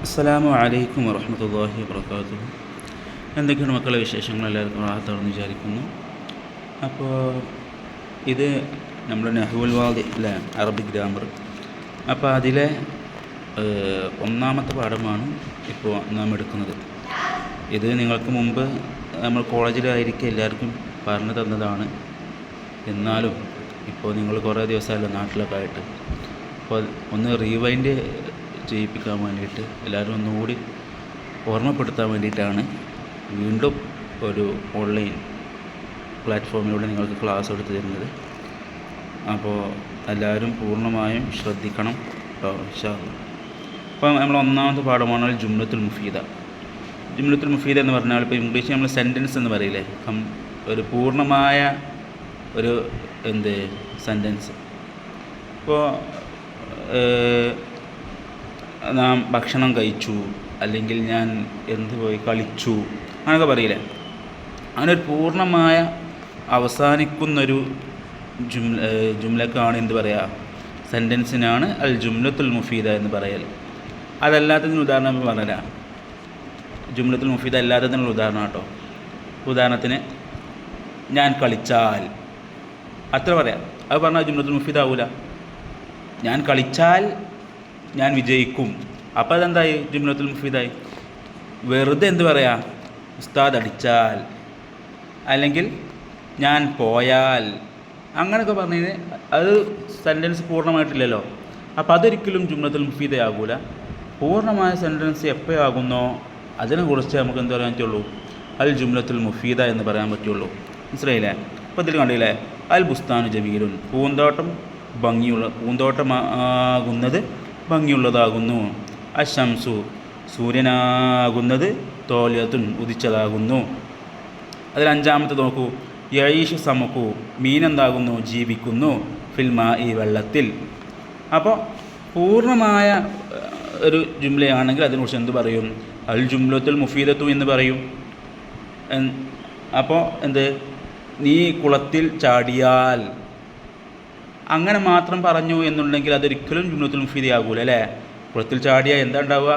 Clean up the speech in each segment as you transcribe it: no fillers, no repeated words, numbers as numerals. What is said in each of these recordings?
അസ്സലാമു അലൈക്കും വറഹ്മത്തുള്ളാഹി വബറകാതുഹു. എന്തൊക്കെയാണ് മക്കളെ വിശേഷങ്ങൾ? എല്ലാവർക്കും റാഹത്താണെന്ന് വിചാരിക്കുന്നു. അപ്പോൾ ഇത് നമ്മുടെ നഹ്വുൽ വാദി അല്ലേ, അറബിക് ഗ്രാമർ. അപ്പോൾ അതിലെ ഒന്നാമത്തെ പാഠമാണ് ഇപ്പോൾ നാം എടുക്കുന്നത്. ഇത് നിങ്ങൾക്ക് മുമ്പ് നമ്മൾ കോളേജിലായിരിക്കും എല്ലാവർക്കും പറഞ്ഞു തന്നതാണ്. എന്നാലും ഇപ്പോൾ നിങ്ങൾ കുറേ ദിവസമല്ല നാട്ടിലൊക്കെ ആയിട്ട്, അപ്പോൾ ഒന്ന് റീവൈൻഡ് ചെയ്യിപ്പിക്കാൻ വേണ്ടിയിട്ട് എല്ലാവരും ഒന്നുകൂടി ഓർമ്മപ്പെടുത്താൻ വേണ്ടിയിട്ടാണ് വീണ്ടും ഒരു ഓൺലൈൻ പ്ലാറ്റ്ഫോമിലൂടെ നിങ്ങൾക്ക് ക്ലാസ് എടുത്ത് തരുന്നത്. അപ്പോൾ എല്ലാവരും പൂർണ്ണമായും ശ്രദ്ധിക്കണം കേട്ടോ, ഇൻഷാ അല്ലാഹ്. അപ്പോൾ നമ്മൾ ഒന്നാമത്തെ പാഠമാണ് ജുംലത്തുൽ മുഫീദ. ജുംലത്തുൽ മുഫീദ എന്ന് പറഞ്ഞാൽ ഇപ്പോൾ ഇംഗ്ലീഷിൽ നമ്മൾ സെൻറ്റൻസ് എന്ന് പറയില്ലേ, ഒരു പൂർണ്ണമായ ഒരു സെൻറ്റൻസ്. ഇപ്പോൾ നാം ഭക്ഷണം കഴിച്ചു, അല്ലെങ്കിൽ ഞാൻ പോയി കളിച്ചു, അങ്ങനെയൊക്കെ പറയില്ലേ. അങ്ങനെ ഒരു പൂർണ്ണമായ അവസാനിക്കുന്നൊരു ജുംലക്കാണ് എന്ത് പറയുക, സെൻറ്റൻസിനാണ് അൽ ജുംലത്തുൽ മുഫീദ എന്ന് പറയൽ. അതല്ലാത്തതിന് ഉദാഹരണം പറഞ്ഞുതരാം. ജുംലത്തുൽ മുഫീദ അല്ലാത്തതിനുള്ള ഉദാഹരണം കേട്ടോ. ഉദാഹരണത്തിന് ഞാൻ കളിച്ചാൽ, അത്ര പറയാം. അത് പറഞ്ഞാൽ ജുംലത്തുൽ മുഫീദ ആവൂല. ഞാൻ കളിച്ചാൽ ഞാൻ വിജയിക്കും, അപ്പോൾ അതെന്തായി? ജുംലത്തുൽ മുഫീദായി. വെറുതെ എന്ത് പറയാ, ഉസ്താദ് അടിച്ചാൽ, അല്ലെങ്കിൽ ഞാൻ പോയാൽ, അങ്ങനെയൊക്കെ പറഞ്ഞു അത് സെൻറ്റൻസ് പൂർണ്ണമായിട്ടില്ലല്ലോ. അപ്പോൾ അതൊരിക്കലും ജുംലത്തുൽ മുഫീദയാകൂല. പൂർണ്ണമായ സെൻറ്റൻസ് എപ്പോഴാകുന്നോ അതിനെക്കുറിച്ച് നമുക്ക് എന്ത് പറയാൻ പറ്റുള്ളൂ, അൽ ജുംലത്തുൽ മുഫീദ എന്ന് പറയാൻ പറ്റുള്ളൂ. മനസ്സിലായില്ലേ? അപ്പോൾ ഇതിൽ കണ്ടില്ലേ, അൽ ബുസ്താനു ജമീലുൻ, പൂന്തോട്ടമാകുന്നത് ഭംഗിയുള്ളതാകുന്നു. അശംസു, സൂര്യനാകുന്നത് തോലിയത്തുൻ, ഉദിച്ചതാകുന്നു. അതിൽ അഞ്ചാമത്തെ നോക്കൂ, യഈഷു സമക്കു, മീനെന്താകുന്നു, ജീവിക്കുന്നു. ഫിൽമാ, ഈ വെള്ളത്തിൽ. അപ്പോൾ പൂർണ്ണമായ ഒരു ജുംലയാണെങ്കിൽ അതിനെക്കുറിച്ച് എന്ത് പറയും, അൽ ജുംലത്തുൽ മുഫീദത്തു എന്ന് പറയും. അപ്പോൾ നീ കുളത്തിൽ ചാടിയാൽ, അങ്ങനെ മാത്രം പറഞ്ഞു എന്നുണ്ടെങ്കിൽ അതൊരിക്കലും ജുംലത്തുൽ മുഫീദയാകൂല അല്ലേ. കുളത്തിൽ ചാടിയാൽ എന്താ ഉണ്ടാവുക,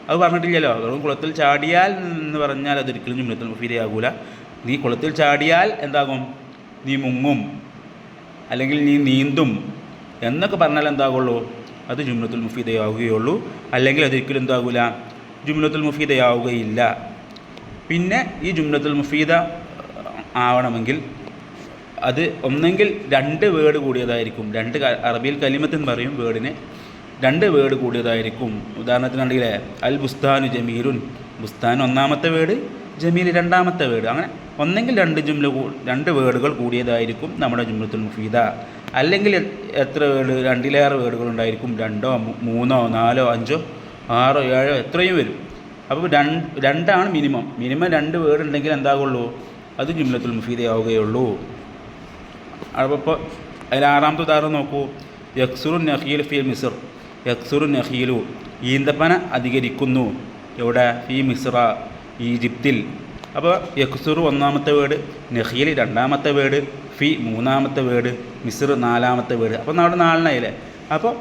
അത് പറഞ്ഞിട്ടില്ലല്ലോ. വെറും കുളത്തിൽ ചാടിയാൽ എന്ന് പറഞ്ഞാൽ അതൊരിക്കലും ജുംലത്തുൽ മുഫീദയാകൂല. നീ കുളത്തിൽ ചാടിയാൽ എന്താകും, നീ മുങ്ങും, അല്ലെങ്കിൽ നീ നീന്തും എന്നൊക്കെ പറഞ്ഞാൽ എന്താകുള്ളൂ, അത് ജുംലത്തുൽ മുഫീദയാവുകയുള്ളൂ. അല്ലെങ്കിൽ അതൊരിക്കലും എന്താകൂല, ജുംലത്തുൽ മുഫീദയാവുകയില്ല. പിന്നെ ഈ ജുംലത്തുൽ മുഫീദ ആവണമെങ്കിൽ അത് ഒന്നെങ്കിൽ രണ്ട് വേർഡ് കൂടിയതായിരിക്കും. അറബിയിൽ കലിമത്തെന്ന് പറയും വേർഡിനെ, രണ്ട് വേർഡ് കൂടിയതായിരിക്കും. ഉദാഹരണത്തിനുണ്ടെങ്കിൽ അൽ ബുസ്താനു ജമീലുൻ, ബുസ്താൻ ഒന്നാമത്തെ വേർഡ്, ജമീൽ രണ്ടാമത്തെ വേർഡ്. അങ്ങനെ ഒന്നെങ്കിൽ രണ്ട് വേർഡുകൾ കൂടിയതായിരിക്കും നമ്മുടെ ജുംലത്തുൽ മുഫീദ. അല്ലെങ്കിൽ എത്ര വേർഡ്, രണ്ടിലേറെ വേർഡുകളുണ്ടായിരിക്കും. 2, 3, 4, 5, 6, 7 എത്രയും വരും. അപ്പോൾ രണ്ടാണ് മിനിമം 2 വേർഡ് ഉണ്ടെങ്കിൽ എന്താകുള്ളൂ, അത് ജുംലത്തുൽ മുഫീദയാവുകയുള്ളൂ. അപ്പോൾ അതിൽ ആറാമത്തെ ഉദാഹരണം നോക്കൂ, യക്സുറു നഖീൽ ഫി മിസ്ർ, യക്സുറു നഖീലു, ഈന്തപ്പന അധികരിക്കുന്നു. എവിടെ? ഫി മിസ്ര, ഈജിപ്തിൽ. അപ്പോൾ യക്സുറു ഒന്നാമത്തെ വേർഡ്, നഖീൽ രണ്ടാമത്തെ വേർഡ്, ഫി മൂന്നാമത്തെ വേർഡ്, മിസ്ർ നാലാമത്തെ വേർഡ്. അപ്പോൾ നമ്മുടെ 4 അപ്പോൾ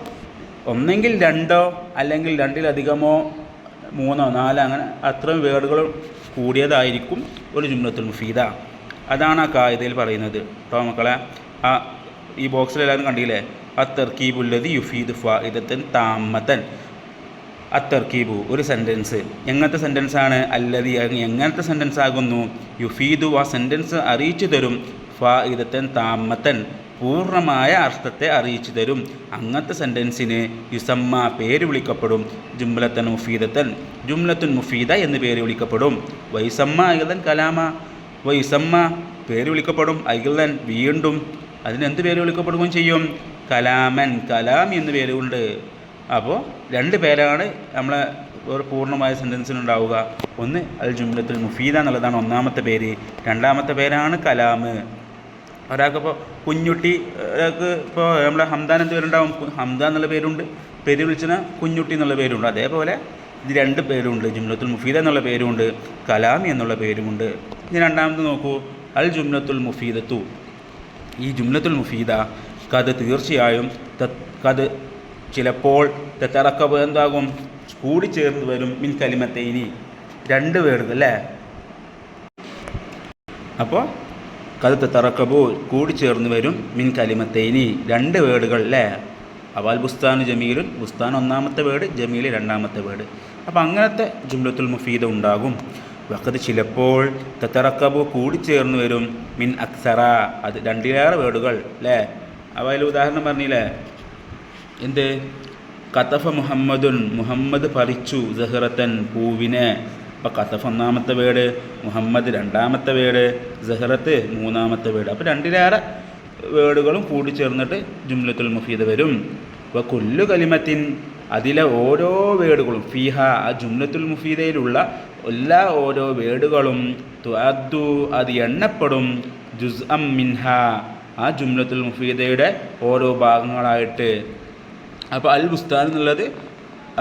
ഒന്നെങ്കിൽ 2 അല്ലെങ്കിൽ 2-ലധികമോ 3, 4 അങ്ങനെ അത്രയും വേർഡുകൾ കൂടിയതായിരിക്കും ഒരു ജുംലത്തുൽ മുഫീദ. അതാണ് ആ കായിദയിൽ പറയുന്നത് കേട്ടോ മക്കളെ. ഈ ബോക്സിലെല്ലാവരും കണ്ടില്ലേ, അത്തർക്കീബുല്ലദി യുഫീദു ഫായിദത്തൻ താമത്തൻ. അത്തർക്കീബു ഒരു സെൻറ്റൻസ്, എങ്ങനത്തെ സെൻറ്റൻസാണ്, അല്ലദി എങ്ങനത്തെ സെൻറ്റൻസ് ആകുന്നു, യുഫീദു ആ സെൻറ്റൻസ് അറിയിച്ചു തരും, ഫായിദത്തൻ താമത്തൻ പൂർണ്ണമായ അർത്ഥത്തെ അറിയിച്ചു തരും. അങ്ങനത്തെ സെൻറ്റൻസിന് യുസമ്മ പേര് വിളിക്കപ്പെടും, ജുംലത്തൻ മുഫീദത്തൻ ജുംലത്തുൻ മുഫീദ എന്ന് പേര് വിളിക്കപ്പെടും. വൈസമ്മ അയ്ലൻ കലാമ, വൈസമ്മ പേര് വിളിക്കപ്പെടും, അയ്ലൻ വീണ്ടും അതിനെന്ത് പേര് വിളിക്കപ്പെടുകയും ചെയ്യും, കലാമൻ കലാം എന്ന് പേരുണ്ട്. അപ്പോൾ 2 പേരാണ് നമ്മളെ ഒരു പൂർണ്ണമായ സെൻറ്റൻസിനുണ്ടാവുക. ഒന്ന് അൽ ജുംലത്തുൽ മുഫീദ എന്നുള്ളതാണ് ഒന്നാമത്തെ പേര്, രണ്ടാമത്തെ പേരാണ് കലാം. ഒരാൾക്കിപ്പോൾ കുഞ്ഞുട്ടി, ഒരാൾക്ക് ഇപ്പോൾ നമ്മളെ ഹംദാൻ എന്ത് പേരുണ്ടാവും, ഹംദാൻ എന്നുള്ള പേരുണ്ട്, പേര് വിളിച്ചിന് കുഞ്ഞുട്ടി എന്നുള്ള പേരുണ്ട്. അതേപോലെ ഇത് 2 പേരുണ്ട്, ജുംലത്തുൽ മുഫീദ എന്നുള്ള പേരുമുണ്ട്, കലാമി എന്നുള്ള പേരുമുണ്ട്. ഇനി രണ്ടാമത് നോക്കൂ, അൽ ജുംലത്തുൽ മുഫീദത്തു, ഈ ജുംലത്തുൽ മുഫീദ കത് തീർച്ചയായും കത് ചിലപ്പോൾ തെത്തറക്കബ് എന്താകും കൂടിച്ചേർന്ന് വരും മിൻ കലിമത്തൈനി രണ്ട് വേർഡ് അല്ലേ. അപ്പോൾ കത് തറക്കബു കൂടിച്ചേർന്ന് വരും മിൻ കലിമത്തൈനി രണ്ട് വേർഡുകൾ അല്ലേ. അപ്പോൾ അൽ ബുസ്താനു ജമീലുൻ, ബുസ്താൻ ഒന്നാമത്തെ വേർഡ്, ജമീൽ രണ്ടാമത്തെ വേർഡ്. അപ്പോൾ അങ്ങനത്തെ ജുംലത്തുൽ മുഫീദ ഉണ്ടാകും. വഖത് ചിലപ്പോൾ തറക്കബു കൂടിച്ചേർന്ന് വരും മിൻ അക്സറ, അത് രണ്ടിലേറെ വേർഡുകൾ അല്ലേ. അപ്പോൾ അതിൽ ഉദാഹരണം പറഞ്ഞില്ലേ, എന്ത് കതഫ മുഹമ്മദുൻ, മുഹമ്മദ് പറിച്ചു സഹറത്തൻ പൂവിനെ. അപ്പോൾ കതഫ് ഒന്നാമത്തെ വേർഡ്, മുഹമ്മദ് രണ്ടാമത്തെ വേർഡ്, സഹറത്ത് മൂന്നാമത്തെ വേർഡ്. അപ്പോൾ രണ്ടിലേറെ വേർഡുകളും കൂടിച്ചേർന്നിട്ട് ജുംലത്തുൽ മുഫീദ വരും. അപ്പോൾ കുല്ലു കലിമത്തിൻ, അതിലെ ഓരോ വേർഡുകളും, ഫീഹ ആ ജുംലത്തുൽ മുഫീദയിലുള്ള എല്ലാ ഓരോ വേർഡുകളും, തുഅദ്ദു അത് എണ്ണപ്പെടും, ജുസ്അം മിൻഹ ആ ജുംലത്തുൽ മുഫീദയുടെ ഓരോ ഭാഗങ്ങളായിട്ട്. അപ്പോൾ അൽ ബുസ്താൻ എന്നുള്ളത്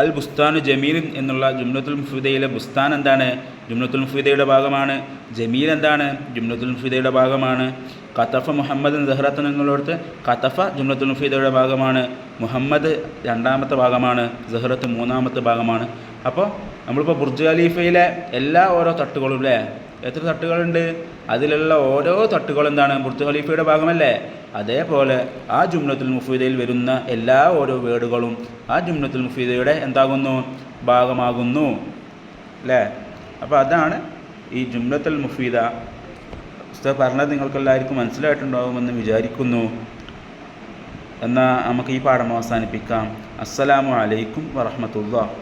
അൽ ബുസ്താനു ജമീൽ എന്നുള്ള ജുംലത്തുൽ മുഫീദയിലെ ബുസ്താൻ എന്താണ്? ജുംലത്തുൽ മുഫീദയുടെ ഭാഗമാണ്. ജമീൽ എന്താണ്? ജുംലത്തുൽ മുഫീദയുടെ ഭാഗമാണ്. കതഫ മുഹമ്മദ് സഹറത്തൻ എന്നുള്ളിടത്ത് കതഫ ജുംലത്തുൽ മുഫീദയുടെ ഭാഗമാണ്, മുഹമ്മദ് രണ്ടാമത്തെ ഭാഗമാണ്, സഹറത്ത് മൂന്നാമത്തെ ഭാഗമാണ്. അപ്പോൾ നമ്മളിപ്പോൾ ബുർജ് ഖലീഫയിലെ എല്ലാ ഓരോ തട്ടുകളും അല്ലേ, എത്ര തട്ടുകളുണ്ട്? അതിലുള്ള ഓരോ തട്ടുകളും എന്താണ്? ബുർജ് ഖലീഫയുടെ ഭാഗമല്ലേ. അതേപോലെ ആ ജുംലത്തുൽ മുഫീദയിൽ വരുന്ന എല്ലാ ഓരോ വേർഡുകളും ആ ജുംലത്തുൽ മുഫീദയുടെ എന്താകുന്നു? ഭാഗമാകുന്നു അല്ലേ. അപ്പോൾ അതാണ് ഈ ജുംലത്തുൽ മുഫീദ. ഉസ്താദ് പറഞ്ഞത് നിങ്ങൾക്കെല്ലാവർക്കും മനസ്സിലായിട്ടുണ്ടാകുമെന്ന് വിചാരിക്കുന്നു. എന്നാൽ നമുക്ക് ഈ പാഠം അവസാനിപ്പിക്കാം. അസ്സലാമു അലൈക്കും വറഹ്മത്തുള്ളാഹി.